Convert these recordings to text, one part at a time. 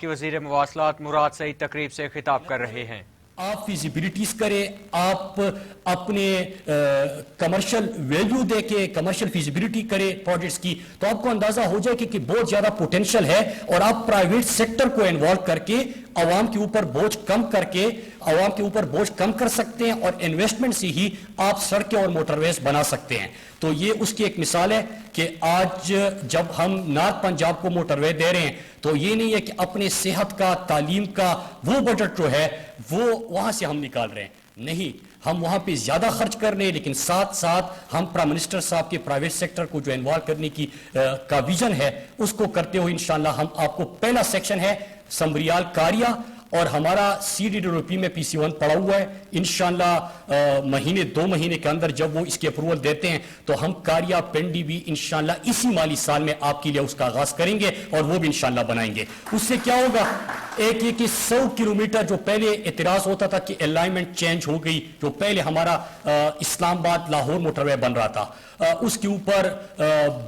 کہ وزیر مواصلات مراد سعید تقریب سے خطاب کر رہے ہیں۔ آپ فیزیبلٹیز کریں، آپ اپنے کمرشل ویلیو دے کے کمرشل فیزیبلٹی کریں پروجیکٹس کی، تو آپ کو اندازہ ہو جائے کہ بہت زیادہ پوٹینشل ہے، اور آپ پرائیویٹ سیکٹر کو انوالو کر کے عوام کے اوپر بوجھ کم کر سکتے ہیں، اور انویسٹمنٹ سے ہی آپ سڑکیں اور موٹر ویز بنا سکتے ہیں۔ تو یہ اس کی ایک مثال ہے کہ آج جب ہم نارتھ پنجاب کو موٹر وے دے رہے ہیں تو یہ نہیں ہے کہ اپنے صحت کا، تعلیم کا وہ بجٹ جو ہے وہ وہاں سے ہم نکال رہے ہیں، نہیں، ہم وہاں پہ زیادہ خرچ کر رہے ہیں، لیکن ساتھ ساتھ ہم پرائم منسٹر صاحب کے پرائیویٹ سیکٹر کو جو انوالو کرنے کی کا ویژن ہے اس کو کرتے ہوئے انشاءاللہ ہم آپ کو پہلا سیکشن ہے سمبریال کاریا، اور ہمارا CDWP میں PC1 پڑا ہوا ہے، انشاءاللہ مہینے 2 مہینے کے اندر جب وہ اس کی اپروول دیتے ہیں تو ہم کاریا پنڈی بھی انشاءاللہ اسی مالی سال میں آپ کے لیے اس کا آغاز کریں گے، اور وہ بھی انشاءاللہ بنائیں گے۔ اس سے کیا ہوگا، ایک یہ کہ 100 کلومیٹر جو پہلے اعتراض ہوتا تھا کہ الائنمنٹ چینج ہو گئی، جو پہلے ہمارا اسلام آباد لاہور موٹر وے بن رہا تھا، اس کے اوپر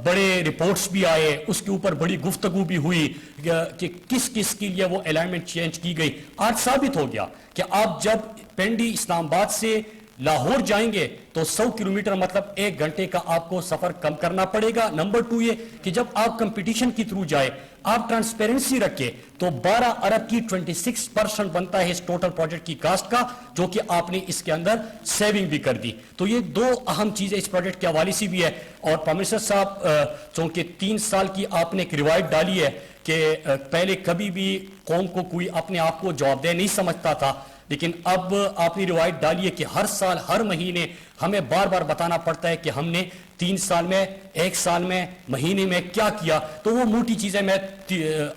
بڑے رپورٹس بھی آئے، اس کے اوپر بڑی گفتگو بھی ہوئی کہ کس کس کے لیے وہ الائنمنٹ چینج کی گئی۔ آج ثابت ہو گیا کہ آپ جب پنڈی اسلام آباد سے لاہور جائیں گے تو 100 کلومیٹر مطلب 1 گھنٹے کا آپ کو سفر کم کرنا پڑے گا۔ نمبر 2 یہ کہ جب آپ کمپٹیشن کی تھرو جائے، آپ ٹرانسپیرنسی رکھے تو 12 ارب کی 26% بنتا ہے اس ٹوٹل پروجیکٹ کی کاسٹ کا، جو کہ آپ نے اس کے اندر سیونگ بھی کر دی۔ تو یہ 2 اہم چیزیں اس پروجیکٹ کے حوالے سے بھی ہے۔ اور پرائم منسٹر صاحب چونکہ 3 سال کی آپ نے ایک روایت ڈالی ہے کہ پہلے کبھی بھی قوم کو کوئی اپنے آپ کو جواب دہ نہیں سمجھتا تھا، لیکن اب آپ نے روایت ڈالی ہے کہ ہر سال ہر مہینے ہمیں بار بار بتانا پڑتا ہے کہ ہم نے 3 سال میں، 1 سال میں، مہینے میں کیا کیا۔ تو وہ موٹی چیزیں میں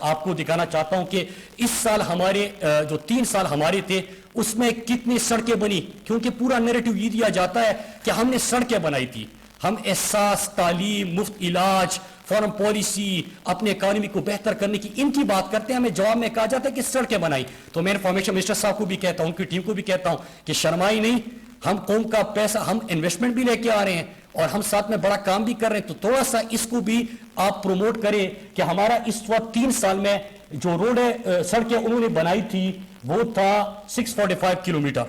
آپ کو دکھانا چاہتا ہوں کہ اس سال ہمارے جو 3 سال ہمارے تھے اس میں کتنی سڑکیں بنی، کیونکہ پورا نیریٹو یہ دیا جاتا ہے کہ ہم نے سڑکیں بنائی تھی۔ ہم احساس، تعلیم، مفت علاج، فارم پالیسی، اپنے اکانومی کو بہتر کرنے کی ان کی بات کرتے ہیں، ہمیں جواب میں کہا جاتا ہے کہ سڑکیں بنائی۔ تو میں انفارمیشن منسٹر صاحب کو بھی کہتا ہوں، ان کی ٹیم کو بھی کہتا ہوں کہ شرمائی نہیں، ہم قوم کا پیسہ، ہم انویسٹمنٹ بھی لے کے آ رہے ہیں اور ہم ساتھ میں بڑا کام بھی کر رہے ہیں، تو تھوڑا سا اس کو بھی آپ پروموٹ کریں کہ ہمارا اس وقت 3 سال میں جو روڈ سڑکیں انہوں نے بنائی تھی وہ تھا 645 کلومیٹر،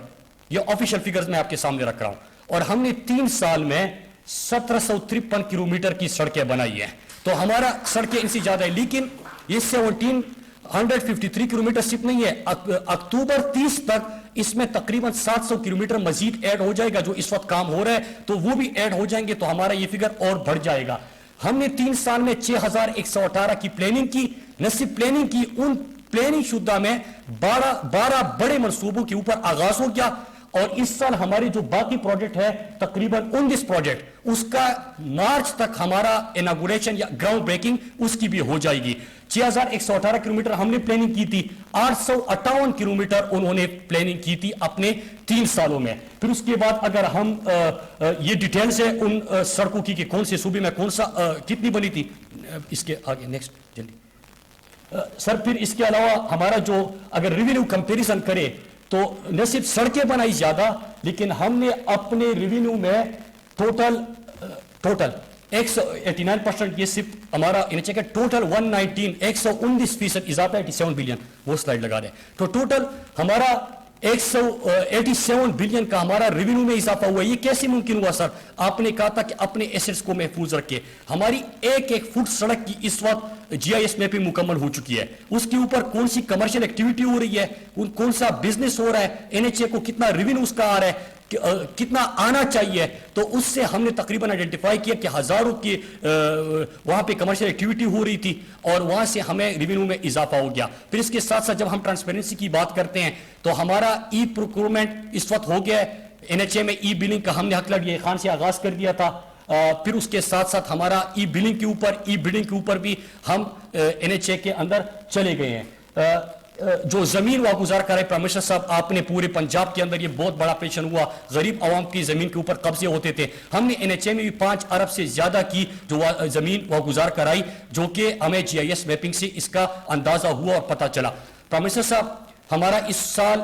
یہ آفیشیل فگرز میں آپ کے سامنے رکھ رہا ہوں، اور ہم نے 3 سال میں 1753 کلومیٹر کی سڑکیں بنائی ہیں۔ تو ہمارا سڑکیں ان سے زیادہ ہے، لیکن یہ 1753 کلومیٹر صرف نہیں ہے، اکتوبر 30 تک اس میں تقریباً 700 کلومیٹر مزید ایڈ ہو جائے گا، جو اس وقت کام ہو رہا ہے تو وہ بھی ایڈ ہو جائیں گے، تو ہمارا یہ فگر اور بڑھ جائے گا۔ ہم نے 3 سال میں 6118 کی پلاننگ کی، نہ صرف پلاننگ کی، ان پلاننگ شدہ میں 12 بڑے منصوبوں کے اوپر آغاز ہو گیا، اور اس سال ہماری جو باقی پروجیکٹ ہے تقریباً 19 پروجیکٹ، اس کا مارچ تک ہمارا اناگوریشن یا گراؤنڈ بریکنگ اس کی بھی ہو جائے گی۔ 6118 کلومیٹر ہم نے پلاننگ کی تھی، 858 کلومیٹر انہوں نے پلاننگ کی تھی اپنے 3 سالوں میں۔ پھر اس کے بعد اگر ہم یہ ڈیٹیل سے ان سڑکوں کی کہ کون سے صوبے میں کون سا کتنی بنی تھی، اس کے آگے نیکسٹ جلدی سر۔ پھر اس کے علاوہ ہمارا جو اگر ریونیو کمپیریزن کرے تو نہ صرف سڑکیں بنائی زیادہ، لیکن ہم نے اپنے ریونیو میں ٹوٹل 189%، یہ صرف ہمارا ٹوٹل 119% اضافہ 87 بلین، وہ سلائڈ لگا رہے ہیں، تو ٹوٹل ہمارا 187 بلین کا ہمارا ریونیو میں اضافہ ہوا۔ یہ کیسے ممکن ہوا سر؟ آپ نے کہا تھا کہ اپنے ایسٹس کو محفوظ رکھے۔ ہماری ایک فٹ سڑک کی اس وقت GIS میپنگ مکمل ہو چکی ہے، اس کے اوپر کون سی کمرشل ایکٹیویٹی ہو رہی ہے، کون سا بزنس ہو رہا ہے، NHA کو کتنا ریونیو اس کا آ رہا ہے، کتنا آنا چاہیے، تو اس سے ہم نے تقریباً آئیڈینٹیفائی کیا کہ ہزاروں کی وہاں پہ کمرشل ایکٹیویٹی ہو رہی تھی، اور وہاں سے ہمیں ریونیو میں اضافہ ہو گیا۔ پھر اس کے ساتھ ساتھ جب ہم ٹرانسپیرنسی کی بات کرتے ہیں تو ہمارا ای پروکیورمنٹ اس وقت ہو گیا ہے، NHA میں ای بلنگ کا ہم نے حق لڑی خان سے آغاز کر دیا تھا۔ پھر اس کے ساتھ ساتھ ہمارا ای بلنگ کے اوپر بھی ہم NHA کے اندر چلے گئے ہیں۔ جو زمین واگزار کرائے پرائم منسٹر صاحب، آپ نے پورے پنجاب کے اندر یہ بہت بڑا آپریشن ہوا، غریب عوام کی زمین کے اوپر قبضے ہوتے تھے، ہم نے NHA میں بھی 5 ارب سے زیادہ کی جو زمین واگزار کرائی، جو کہ ہمیں GIS میپنگ سے اس کا اندازہ ہوا اور پتہ چلا۔ پرائم منسٹر صاحب، ہمارا اس سال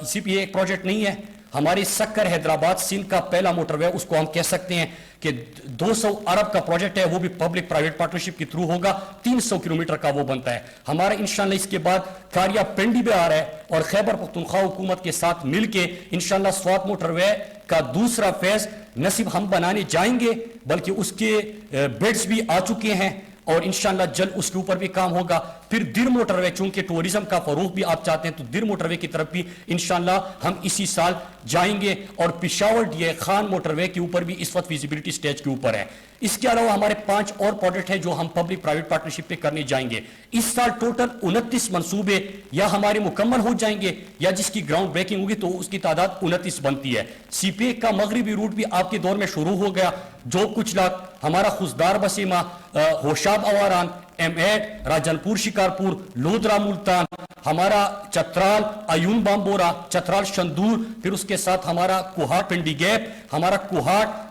صرف یہ ایک پروجیکٹ نہیں ہے، ہماری سکر حیدرآباد سندھ کا پہلا موٹر وے، اس کو ہم کہہ سکتے ہیں کہ 200 ارب کا پروجیکٹ ہے، وہ بھی پبلک پرائیویٹ پارٹنرشپ کے تھرو ہوگا، 300 کلومیٹر کا وہ بنتا ہے ہمارا انشاءاللہ۔ اس کے بعد کاریا پنڈی بھی آ رہا ہے، اور خیبر پختونخوا حکومت کے ساتھ مل کے انشاءاللہ سوات موٹر وے کا دوسرا فیز نصیب ہم بنانے جائیں گے، بلکہ اس کے بیڈز بھی آ چکے ہیں اور انشاءاللہ جلد اس کے اوپر بھی کام ہوگا۔ پھر در موٹر وے، چونکہ ٹورزم کا فروغ بھی آپ چاہتے ہیں، تو در موٹر وے کی طرف بھی انشاءاللہ ہم اسی سال جائیں گے، اور Peshawar D A Khan motorway کے اوپر بھی اس وقت فیزیبلٹی سٹیج کے اوپر ہے۔ اس کے علاوہ ہمارے 5 اور پروجیکٹ ہیں جو ہم پبلک پرائیویٹ پارٹنرشپ پہ کرنے جائیں گے۔ اس سال ٹوٹل 29 منصوبے یا ہمارے مکمل ہو جائیں گے، یا جس کی گراؤنڈ بریکنگ ہوگی تو اس کی تعداد 29 بنتی ہے۔ سی پی ایک کا مغربی روٹ بھی آپ کے دور میں شروع ہو گیا، جو کچھ لاکھ ہمارا خزدار بسیمہ، ہوشاب اواران، M8 راجن پور شکارپور، لودرا ملتان، ہمارا چترال ایون بامبورا، چترال شندور، پھر اس کے ساتھ ہمارا کوہاٹ پنڈی گیپ، ہمارا کوہاٹ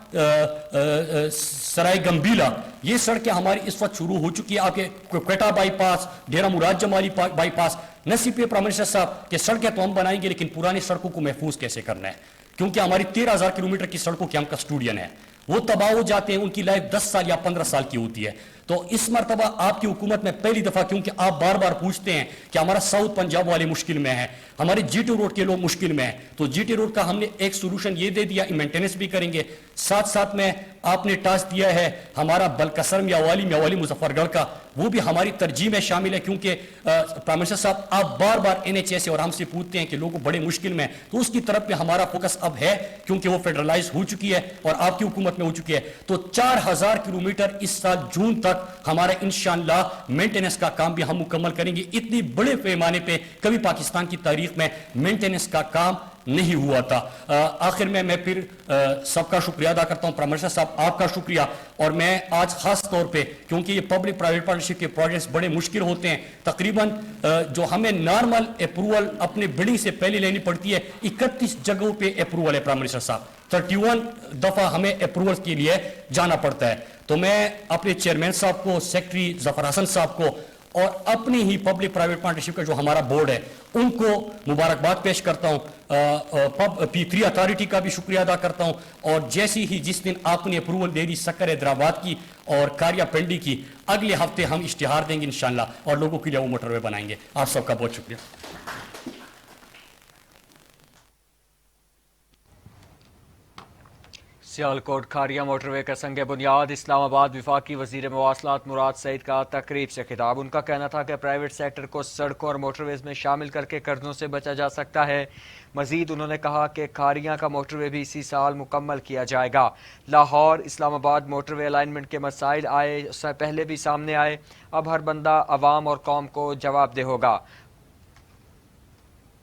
سرائے گمبیلا، یہ سڑکیں ہماری اس وقت شروع ہو چکی ہے۔ آپ کے Quetta bypass, Dera Murad Jamali bypass, نصیب پہ پرائم منسٹر صاحب کہ سڑکیں تو ہم بنائیں گے، لیکن پرانی سڑکوں کو محفوظ کیسے کرنا ہے، کیونکہ ہماری 13,000 کلومیٹر کی سڑکوں کے ہم کسٹوڈین ہیں، وہ تباہ ہو جاتے ہیں، ان کی لائف 10 سال یا 15 سال کی ہوتی ہے۔ تو اس مرتبہ آپ کی حکومت میں پہلی دفعہ، کیونکہ آپ بار بار پوچھتے ہیں کہ ہمارا ساؤتھ پنجاب والے مشکل میں ہیں، ہمارے جی ٹی روڈ کے لوگ مشکل میں ہیں، تو جی ٹی روڈ کا ہم نے ایک سولوشن یہ دے دیا، مینٹیننس بھی کریں گے، ساتھ ساتھ میں آپ نے ٹاسک دیا ہے ہمارا بلکسر میاوالی مظفر گڑھ کا، وہ بھی ہماری ترجیح میں شامل ہے، کیونکہ پرائم منسٹر صاحب آپ بار بار NHA سے اور ہم سے پوچھتے ہیں کہ لوگ بڑے مشکل میں، تو اس کی طرف پہ ہمارا فوکس اب ہے، کیونکہ وہ فیڈرلائز ہو چکی ہے اور آپ کی حکومت میں ہو چکی ہے۔ تو 4,000 کلومیٹر اس سال جون تک ہمارا انشاءاللہ مینٹیننس کا کام بھی ہم مکمل کریں گے۔ اتنی بڑے پیمانے پہ کبھی پاکستان کی تاریخ میں مینٹیننس کا کام نہیں ہوا تھا۔ آخر میں پھر سب کا شکریہ ادا کرتا ہوں، پرائم منسٹر صاحب آپ کا شکریہ، اور میں آج خاص طور پہ، کیونکہ یہ پبلک پرائیویٹ پارٹنرشپ کے پروجیکٹس بڑے مشکل ہوتے ہیں، تقریباً جو ہمیں نارمل اپروول اپنے بلڈنگ سے پہلے لینی پڑتی ہے، 31 جگہوں پہ اپروول ہے پرائم منسٹر صاحب، 31 دفعہ ہمیں اپروول کے لیے جانا پڑتا ہے۔ تو میں اپنے چیئرمین صاحب کو، سیکٹری ظفر حسن صاحب کو، اور اپنی ہی پبلک پرائیویٹ پارٹنرشپ کا جو ہمارا بورڈ ہے ان کو مبارکباد پیش کرتا ہوں، P3 اتھارٹی کا بھی شکریہ ادا کرتا ہوں، اور جیسی ہی جس دن آپ نے اپروول دے دی سکر حیدرآباد کی اور کاریا پنڈی کی، اگلے ہفتے ہم اشتہار دیں گے انشاءاللہ اور لوگوں کے لیے وہ موٹر وے بنائیں گے۔ آپ سب کا بہت شکریہ۔ سیالکوٹ کھاریا موٹر وے کا سنگ بنیاد، اسلام آباد۔ وفاقی وزیر مواصلات مراد سعید کا تقریب سے خطاب، ان کا کہنا تھا کہ پرائیویٹ سیکٹر کو سڑکوں اور موٹر ویز میں شامل کر کے قرضوں سے بچا جا سکتا ہے۔ مزید انہوں نے کہا کہ کھاریاں کا موٹر وے بھی اسی سال مکمل کیا جائے گا۔ لاہور اسلام آباد موٹر وے الائنمنٹ کے مسائل آئے، اس سے پہلے بھی سامنے آئے، اب ہر بندہ عوام اور قوم کو جواب دہ ہوگا۔